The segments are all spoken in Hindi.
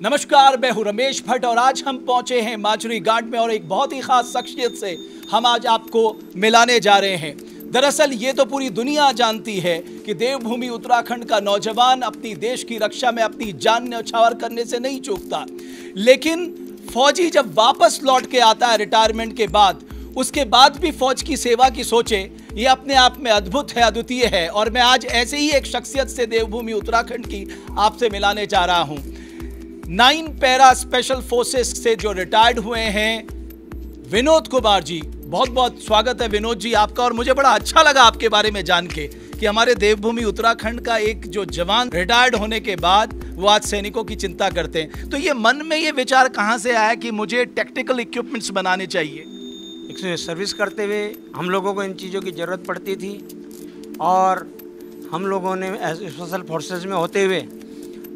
नमस्कार, मैं हूं रमेश भट्ट और आज हम पहुंचे हैं माजुरी घाट में और एक बहुत ही खास शख्सियत से हम आज आपको मिलाने जा रहे हैं। दरअसल ये तो पूरी दुनिया जानती है कि देवभूमि उत्तराखंड का नौजवान अपनी देश की रक्षा में अपनी जान न्यौछावर करने से नहीं चूकता, लेकिन फौजी जब वापस लौट के आता है रिटायरमेंट के बाद, उसके बाद भी फौज की सेवा की सोचे, ये अपने आप में अद्भुत है, अद्वितीय है। और मैं आज ऐसे ही एक शख्सियत से देवभूमि उत्तराखंड की आपसे मिलाने जा रहा हूँ। 9 पैरा स्पेशल फोर्सेस से जो रिटायर्ड हुए हैं विनोद कुमार जी, बहुत बहुत स्वागत है विनोद जी आपका। और मुझे बड़ा अच्छा लगा आपके बारे में जान के कि हमारे देवभूमि उत्तराखंड का एक जो जवान रिटायर्ड होने के बाद वो आज सैनिकों की चिंता करते हैं। तो ये मन में ये विचार कहाँ से आया कि मुझे टेक्निकल इक्विपमेंट्स बनाने चाहिए? सर्विस करते हुए हम लोगों को इन चीज़ों की ज़रूरत पड़ती थी और हम लोगों ने स्पेशल फोर्सेस में होते हुए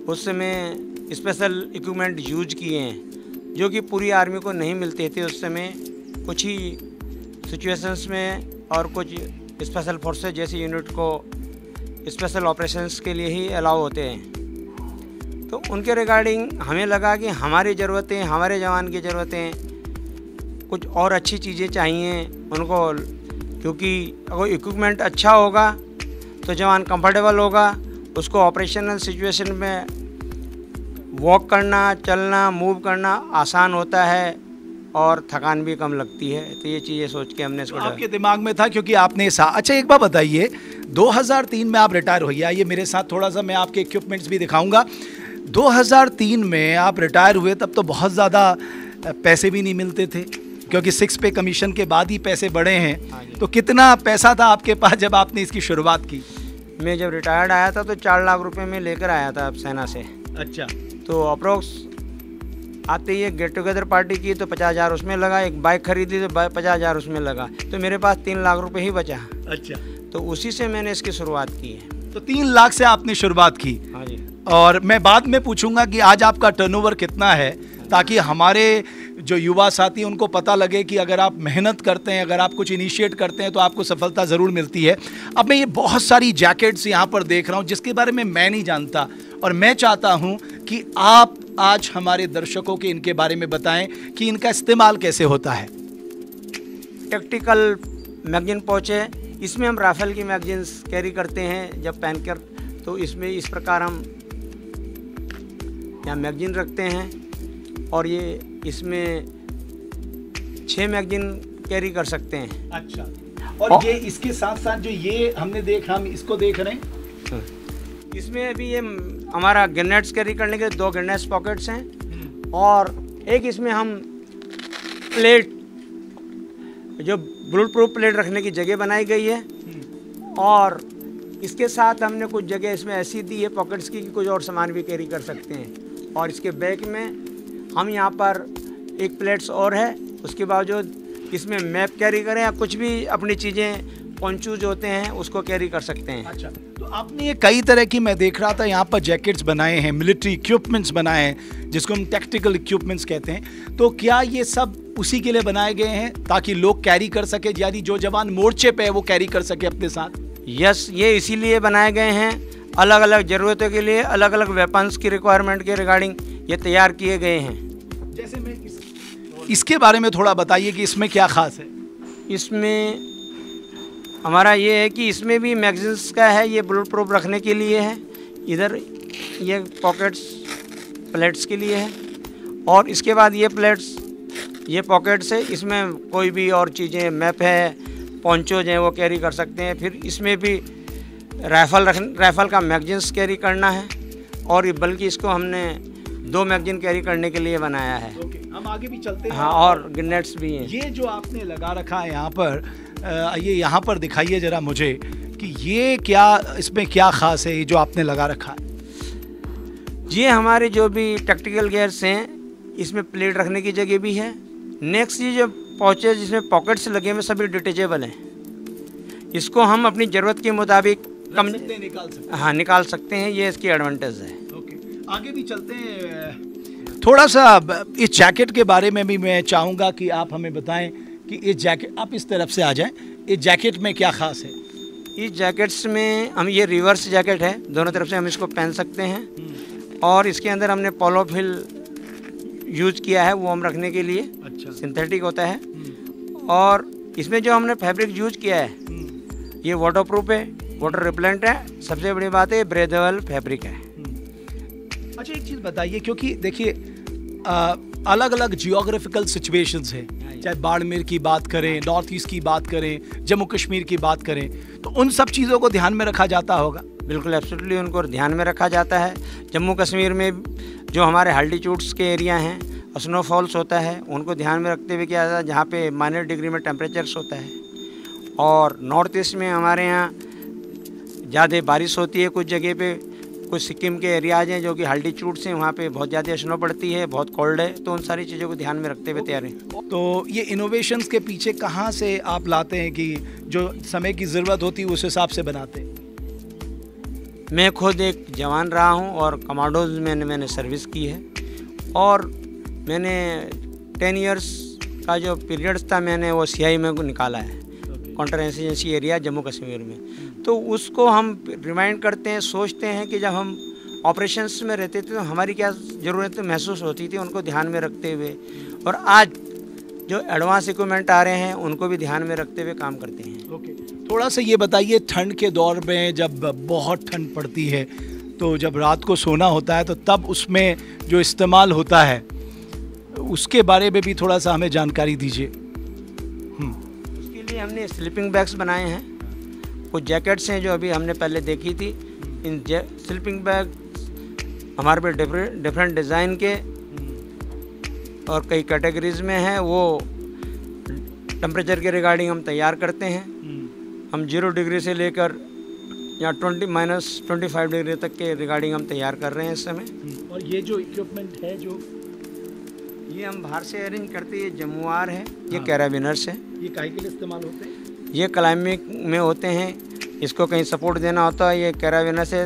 उस समय स्पेशल इक्विपमेंट यूज किए हैं जो कि पूरी आर्मी को नहीं मिलते थे उस समय। कुछ ही सिचुएशंस में और कुछ स्पेशल फोर्सेस जैसी यूनिट को स्पेशल ऑपरेशंस के लिए ही अलाउ होते हैं। तो उनके रिगार्डिंग हमें लगा कि हमारी ज़रूरतें, हमारे जवान की ज़रूरतें, कुछ और अच्छी चीज़ें चाहिए उनको, क्योंकि अगर इक्विपमेंट अच्छा होगा तो जवान कंफर्टेबल होगा, उसको ऑपरेशनल सिचुएशन में वॉक करना, चलना, मूव करना आसान होता है और थकान भी कम लगती है। तो ये चीज़ें सोच के हमने इसको आपके दिमाग में था क्योंकि आपने अच्छा एक बात बताइए, 2003 में आप रिटायर हुए, आइए मेरे साथ थोड़ा सा, मैं आपके इक्विपमेंट्स भी दिखाऊंगा। 2003 में आप रिटायर हुए, तब तो बहुत ज़्यादा पैसे भी नहीं मिलते थे क्योंकि 6 पे कमीशन के बाद ही पैसे बढ़े हैं। तो कितना पैसा था आपके पास जब आपने इसकी शुरुआत की? मैं जब रिटायर्ड आया था तो 4 लाख रुपए में लेकर आया था सेना से। अच्छा। तो अप्रोक्स आते ही एक गेट टुगेदर पार्टी की तो 50,000 उसमें लगा, एक बाइक खरीदी तो 50,000 उसमें लगा, तो मेरे पास 3 लाख रुपए ही बचा। अच्छा। तो उसी से मैंने इसकी शुरुआत की है। तो 3 लाख से आपने शुरुआत की? हाँ जी। और मैं बाद में पूछूंगा कि आज आपका टर्नओवर कितना है, ताकि हमारे जो युवा साथी उनको पता लगे कि अगर आप मेहनत करते हैं, अगर आप कुछ इनिशिएट करते हैं तो आपको सफलता ज़रूर मिलती है। अब मैं ये बहुत सारी जैकेट्स यहाँ पर देख रहा हूँ जिसके बारे में मैं नहीं जानता, और मैं चाहता हूँ कि आप आज हमारे दर्शकों के इनके बारे में बताएं कि इनका इस्तेमाल कैसे होता है। टैक्टिकल मैगजीन पाउच है, इसमें हम राइफल की मैगजीन्स कैरी करते हैं जब पहनकर। तो इसमें इस प्रकार हम यहाँ मैगजीन रखते हैं और ये इसमें 6 मैगजीन कैरी कर सकते हैं। अच्छा। और ये इसके साथ साथ जो ये हमने देखा, हम इसको देख रहे हैं, इसमें अभी ये हमारा ग्रेनेड्स कैरी करने के 2 ग्रेनेड्स पॉकेट्स हैं और एक इसमें हम प्लेट, जो बुलेट प्रूफ प्लेट रखने की जगह बनाई गई है। और इसके साथ हमने कुछ जगह इसमें ऐसी दी है पॉकेट्स की कि कुछ और सामान भी कैरी कर सकते हैं। और इसके बैक में हम यहाँ पर एक प्लेट्स और है, उसके बावजूद इसमें मैप कैरी करें या कुछ भी अपनी चीज़ें पंचूज होते हैं उसको कैरी कर सकते हैं। अच्छा। तो आपने ये कई तरह की, मैं देख रहा था यहाँ पर जैकेट्स बनाए हैं, मिलिट्री इक्विपमेंट्स बनाए हैं जिसको हम टैक्टिकल इक्विपमेंट्स कहते हैं। तो क्या ये सब उसी के लिए बनाए गए हैं ताकि लोग कैरी कर सके, यानी जो जवान मोर्चे पे है वो कैरी कर सके अपने साथ? यस, ये इसीलिए बनाए गए हैं, अलग अलग ज़रूरतों के लिए, अलग अलग वेपन्स की रिक्वायरमेंट के रिगार्डिंग ये तैयार किए गए हैं। जैसे मैं इसके बारे में थोड़ा बताइए कि इसमें क्या ख़ास है? इसमें हमारा ये है कि इसमें भी मैगजीन्स का है, ये बुलेट प्रूफ रखने के लिए है, इधर ये पॉकेट्स प्लेट्स के लिए है, और इसके बाद ये प्लेट्स, ये पॉकेट्स है, इसमें कोई भी और चीज़ें, मैप है, पोंचोज हैं, वो कैरी कर सकते हैं। फिर इसमें भी राइफ़ल का मैगजीन्स कैरी करना है, और बल्कि इसको हमने 2 मैगजीन कैरी करने के लिए बनाया है। हम आगे भी चलते हैं। हाँ, और ग्रेनेड्स भी हैं। ये जो आपने लगा रखा है यहाँ पर, ये यहाँ पर दिखाइए ज़रा मुझे कि ये क्या, इसमें क्या ख़ास है ये जो आपने लगा रखा है? ये हमारे जो भी टैक्टिकल गियर्स हैं, इसमें प्लेट रखने की जगह भी है। नेक्स्ट ये जो पाउचेज जिसमें पॉकेट्स लगे हुए सभी डिटेचेबल हैं, इसको हम अपनी ज़रूरत के मुताबिक निकाल सकते हैं। ये इसकी एडवांटेज है। आगे भी चलते हैं। थोड़ा सा इस जैकेट के बारे में भी मैं चाहूँगा कि आप हमें बताएं कि इस जैकेट, आप इस तरफ से आ जाएं, इस जैकेट में क्या ख़ास है? इस जैकेट्स में हम, ये रिवर्स जैकेट है, दोनों तरफ से हम इसको पहन सकते हैं। और इसके अंदर हमने पोलोफिल यूज किया है, वो हम रखने के लिए। अच्छा। सिंथेटिक होता है। और इसमें जो हमने फैब्रिक यूज किया है ये वाटर प्रूफ है, वाटर रिपेलेंट है, सबसे बड़ी बात है ब्रेदेबल फैब्रिक है। अच्छा, एक चीज़ बताइए, क्योंकि देखिए अलग अलग जियोग्राफिकल सिचुएशंस हैं, चाहे बाड़मेर की बात करें, नॉर्थ ईस्ट की बात करें, जम्मू कश्मीर की बात करें, तो उन सब चीज़ों को ध्यान में रखा जाता होगा। बिल्कुल एब्सोल्युटली उनको ध्यान में रखा जाता है। जम्मू कश्मीर में जो हमारे अल्टीट्यूड्स के एरिया हैं, स्नोफॉल्स होता है, उनको ध्यान में रखते हुए किया जाता है, जहाँ पे माइनर डिग्री में टेम्परेचर्स होता है। और नॉर्थ ईस्ट में हमारे यहाँ ज़्यादा बारिश होती है, कुछ जगह पे कुछ सिक्किम के एरियाज हैं जो कि अल्टीट्यूड्स हैं, वहाँ पे बहुत ज़्यादा स्नो पड़ती है, बहुत कोल्ड है, तो उन सारी चीज़ों को ध्यान में रखते हुए तैयार हैं। तो ये इनोवेशंस के पीछे कहाँ से आप लाते हैं कि जो समय की ज़रूरत होती है उस हिसाब से बनाते हैं? मैं खुद एक जवान रहा हूँ और कमांडोज में मैंने सर्विस की है, और मैंने 10 इयर्स का जो पीरियड्स था मैंने वो CI में को निकाला है, counter insurgency area Jammu Kashmir में। तो उसको हम रिमाइंड करते हैं, सोचते हैं कि जब हम ऑपरेशंस में रहते थे तो हमारी क्या ज़रूरत महसूस होती थी, उनको ध्यान में रखते हुए, और आज जो एडवांस इक्विपमेंट आ रहे हैं उनको भी ध्यान में रखते हुए काम करते हैं। ओके, थोड़ा सा ये बताइए, ठंड के दौर में जब बहुत ठंड पड़ती है तो जब रात को सोना होता है तो तब उसमें जो इस्तेमाल होता है उसके बारे में भी थोड़ा सा हमें जानकारी दीजिए। उसके लिए हमने स्लीपिंग बैग्स बनाए हैं, कुछ जैकेट्स हैं जो अभी हमने पहले देखी थी। इन स्लीपिंग बैग हमारे पे डिफरेंट डिज़ाइन के और कई कैटेगरीज में हैं, वो टेम्परेचर के रिगार्डिंग हम तैयार करते हैं। हम 0 डिग्री से लेकर या 20-25 डिग्री तक के रिगार्डिंग हम तैयार कर रहे हैं इस समय। और ये जो इक्विपमेंट है जो ये हम बाहर से अरेंज करते हैं, ये जमुआर है, ये कैराबिनर्स है। ये काहे के लिए इस्तेमाल होते हैं? ये क्लाइंबिंग में होते हैं, इसको कहीं सपोर्ट देना होता है। ये कैराबिनर से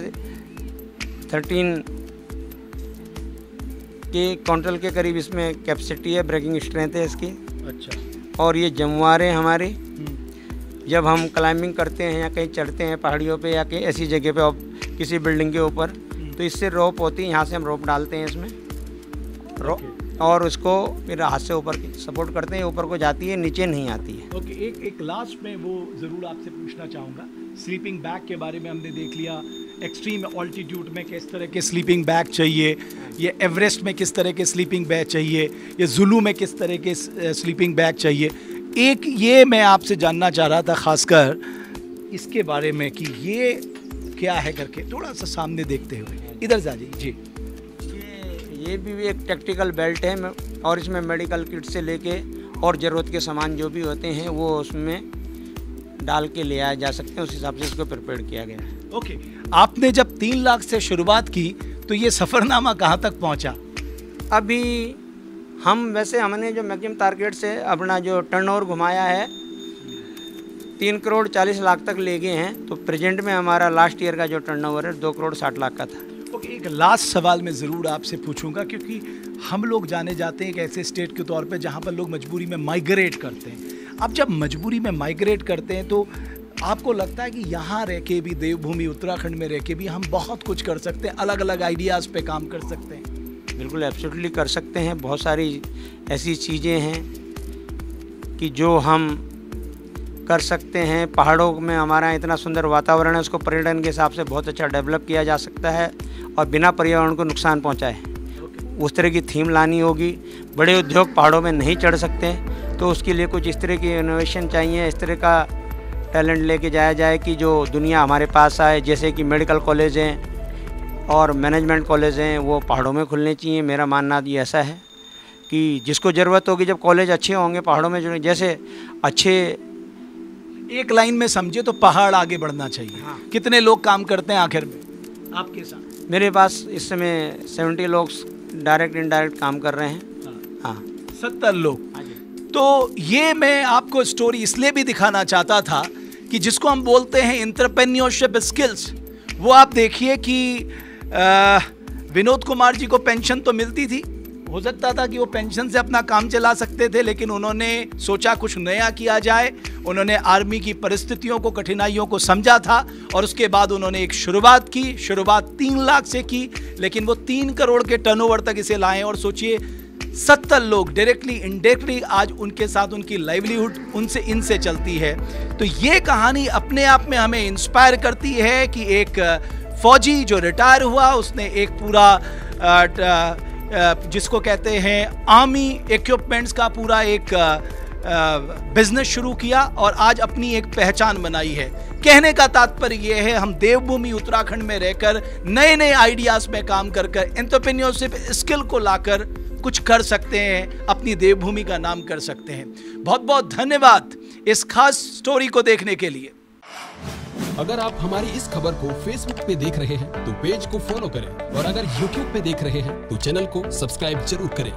13 के क्विंटल के करीब इसमें कैपेसिटी है, ब्रेकिंग स्ट्रेंथ है इसकी। अच्छा। और ये जमुआर है हमारी, जब हम क्लाइंबिंग करते हैं या कहीं चढ़ते हैं पहाड़ियों पे या कहीं ऐसी जगह पे किसी बिल्डिंग के ऊपर, तो इससे रोप होती है, यहाँ से हम रोप डालते हैं इसमें और उसको फिर हाथ से ऊपर सपोर्ट करते हैं, ऊपर को जाती है, नीचे नहीं आती है। ओके, एक लास्ट में वो ज़रूर आपसे पूछना चाहूँगा, स्लीपिंग बैग के बारे में हमने देख लिया, एक्सट्रीम ऑल्टीट्यूड में किस तरह के स्लीपिंग बैग चाहिए, ये एवरेस्ट में किस तरह के स्लीपिंग बैग चाहिए, ये जुलू में किस तरह के स्लीपिंग बैग चाहिए। एक ये मैं आपसे जानना चाह रहा था खासकर इसके बारे में कि ये क्या है करके, थोड़ा सा सामने देखते हुए, इधर जा जी। ये भी एक टैक्टिकल बेल्ट है, और इसमें मेडिकल किट से लेके और ज़रूरत के सामान जो भी होते हैं वो उसमें डाल के ले आए जा सकते हैं, उस हिसाब से इसको प्रिपेयर किया गया है। ओके, आपने जब 3 लाख से शुरुआत की तो ये सफ़रनामा कहाँ तक पहुँचा? अभी हम वैसे हमने जो मैक्सिमम टारगेट से अपना जो टर्नओवर घुमाया है 3 करोड़ 40 लाख तक ले गए हैं, तो प्रेजेंट में हमारा लास्ट ईयर का जो टर्नओवर है 2 करोड़ 60 लाख का था। ओके, एक लास्ट सवाल मैं ज़रूर आपसे पूछूंगा, क्योंकि हम लोग जाने जाते हैं एक ऐसे स्टेट के तौर पे जहाँ पर लोग मजबूरी में माइग्रेट करते हैं। अब जब मजबूरी में माइग्रेट करते हैं तो आपको लगता है कि यहाँ रह के भी, देवभूमि उत्तराखंड में रह के भी हम बहुत कुछ कर सकते हैं, अलग अलग आइडियाज़ पे काम कर सकते हैं? बिल्कुल एब्सोल्युटली कर सकते हैं। बहुत सारी ऐसी चीज़ें हैं कि जो हम कर सकते हैं। पहाड़ों में हमारा इतना सुंदर वातावरण है, उसको पर्यटन के हिसाब से बहुत अच्छा डेवलप किया जा सकता है और बिना पर्यावरण को नुकसान पहुंचाए। उस तरह की थीम लानी होगी। बड़े उद्योग पहाड़ों में नहीं चढ़ सकते, तो उसके लिए कुछ इस तरह की इनोवेशन चाहिए, इस तरह का टैलेंट लेके जाया जाए कि जो दुनिया हमारे पास आए। जैसे कि मेडिकल कॉलेज हैं और मैनेजमेंट कॉलेज हैं, वो पहाड़ों में खुलने चाहिए। मेरा मानना ये ऐसा है कि जिसको ज़रूरत होगी, जब कॉलेज अच्छे होंगे पहाड़ों में, जो जैसे अच्छे एक लाइन में समझे तो पहाड़ आगे बढ़ना चाहिए। हाँ। कितने लोग काम करते हैं आखिर में आपके साथ? मेरे पास इस समय 70 लोग डायरेक्ट इनडायरेक्ट काम कर रहे हैं। हाँ, 70 लोग। तो ये मैं आपको स्टोरी इसलिए भी दिखाना चाहता था कि जिसको हम बोलते हैं एंटरप्रेन्योरशिप स्किल्स, वो आप देखिए कि विनोद कुमार जी को पेंशन तो मिलती थी, हो सकता था कि वो पेंशन से अपना काम चला सकते थे, लेकिन उन्होंने सोचा कुछ नया किया जाए। उन्होंने आर्मी की परिस्थितियों को, कठिनाइयों को समझा था और उसके बाद उन्होंने एक शुरुआत की। शुरुआत 3 लाख से की, लेकिन वो 3 करोड़ के टर्नओवर तक इसे लाए। और सोचिए 70 लोग डायरेक्टली इनडायरेक्टली आज उनके साथ उनकी लाइवलीहुड इनसे चलती है। तो ये कहानी अपने आप में हमें इंस्पायर करती है कि एक फौजी जो रिटायर हुआ, उसने एक पूरा जिसको कहते हैं आर्मी इक्विपमेंट्स का पूरा एक बिजनेस शुरू किया और आज अपनी एक पहचान बनाई है। कहने का तात्पर्य यह है, हम देवभूमि उत्तराखंड में रहकर नए नए आइडियाज में काम कर एंटरप्रेन्योरशिप स्किल को लाकर कुछ कर सकते हैं, अपनी देवभूमि का नाम कर सकते हैं। बहुत बहुत धन्यवाद इस खास स्टोरी को देखने के लिए। अगर आप हमारी इस खबर को Facebook पे देख रहे हैं तो पेज को फॉलो करें और अगर YouTube पे देख रहे हैं तो चैनल को सब्सक्राइब जरूर करें।